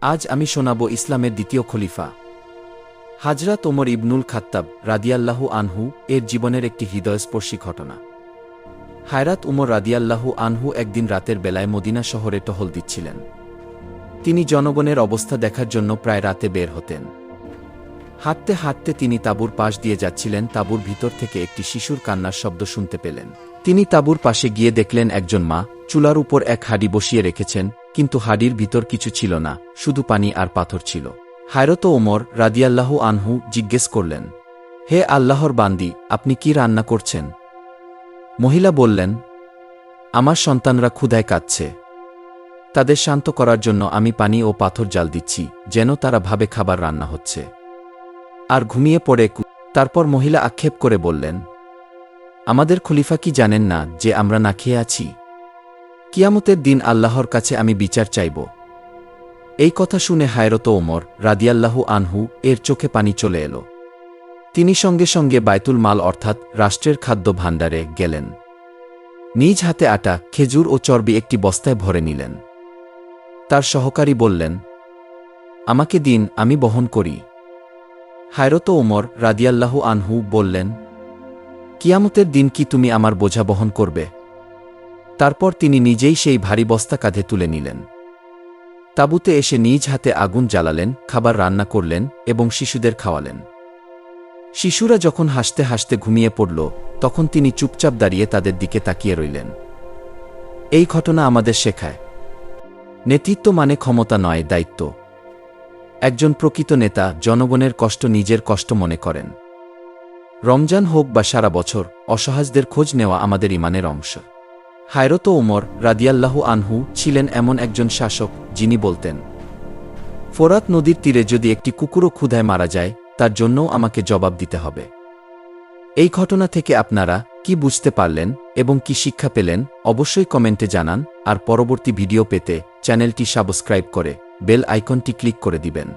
আজ আমি শোনাব ইসলামের দ্বিতীয় খলিফা হযরত ওমর ইবনুল খাত্তাব রাদিয়াল্লাহু আনহু এর জীবনের একটি হৃদয়স্পর্শী ঘটনা। হযরত উমর রাদিয়াল্লাহু আনহু একদিন রাতের বেলায় মদিনা শহরে টহল দিচ্ছিলেন। তিনি জনগণের অবস্থা দেখার জন্য প্রায় রাতে বের হতেন। হাঁটতে হাঁটতে তিনি তাঁবুর পাশ দিয়ে যাচ্ছিলেন। তাঁবুর ভিতর থেকে একটি শিশুর কান্নার শব্দ শুনতে পেলেন। তিনি তাঁবুর পাশে গিয়ে দেখলেন একজন মা চুলার উপর এক হাঁড়ি বসিয়ে রেখেছেন, কিন্তু হাঁড়ির ভিতর কিছু ছিল না, শুধু পানি আর পাথর ছিল। হযরত ওমর রাদিয়াল্লাহু আনহু জিজ্ঞেস করলেন, হে আল্লাহর বান্দি, আপনি কি রান্না করছেন? মহিলা বললেন, আমার সন্তানরা ক্ষুধায় কাঁদছে। তাদের শান্ত করার জন্য আমি পানি ও পাথর জাল দিচ্ছি, যেন তারা ভাবে খাবার রান্না হচ্ছে আর ঘুমিয়ে পড়ে। তারপর মহিলা আক্ষেপ করে বললেন, আমাদের খলিফা কি জানেন না যে আমরা না খেয়ে আছি? কিয়ামতের দিন আল্লাহর কাছে আমি বিচার চাইব। এই কথা শুনে হযরত ওমর রাদিয়াল্লাহু আনহু এর চোখে পানি চলে এলো। তিনি সঙ্গে সঙ্গে বায়তুল মাল অর্থাৎ রাষ্ট্রের খাদ্য ভাণ্ডারে গেলেন। নিজ হাতে আটা, খেজুর ও চর্বি একটি বস্তায় ভরে নিলেন। তার সহকারী বললেন, আমাকে দিন, আমি বহন করি। হযরত ওমর রাদিয়াল্লাহু আনহু বললেন, কিয়ামতের দিন কি তুমি আমার বোঝা বহন করবে? তারপর তিনি নিজেই সেই ভারী বস্তা কাঁধে তুলে নিলেন। তাঁবুতে এসে নিজ হাতে আগুন জ্বালালেন, খাবার রান্না করলেন এবং শিশুদের খাওয়ালেন। শিশুরা যখন হাসতে হাসতে ঘুমিয়ে পড়ল, তখন তিনি চুপচাপ দাঁড়িয়ে তাদের দিকে তাকিয়ে রইলেন। এই ঘটনা আমাদের শেখায়, নেতৃত্ব মানে ক্ষমতা নয়, দায়িত্ব। একজন প্রকৃত নেতা জনগণের কষ্ট নিজের কষ্ট মনে করেন। রমজান হোক বা সারা বছর, অসহায়দের খোঁজ নেওয়া আমাদের ঈমানের অংশ। হযরত ওমর রাদিয়াল্লাহু আনহু ছিলেন এমন একজন শাসক যিনি বলতেন, ফোরাত নদীর তীরে যদি একটি কুকুরও ক্ষুধায় মারা যায়, তার জন্যও আমাকে জবাব দিতে হবে। এই ঘটনা থেকে আপনারা কি বুঝতে পারলেন এবং কি শিক্ষা পেলেন অবশ্যই কমেন্টে জানান। আর পরবর্তী ভিডিও পেতে চ্যানেলটি সাবস্ক্রাইব করে বেল আইকনটি ক্লিক করে দিবেন।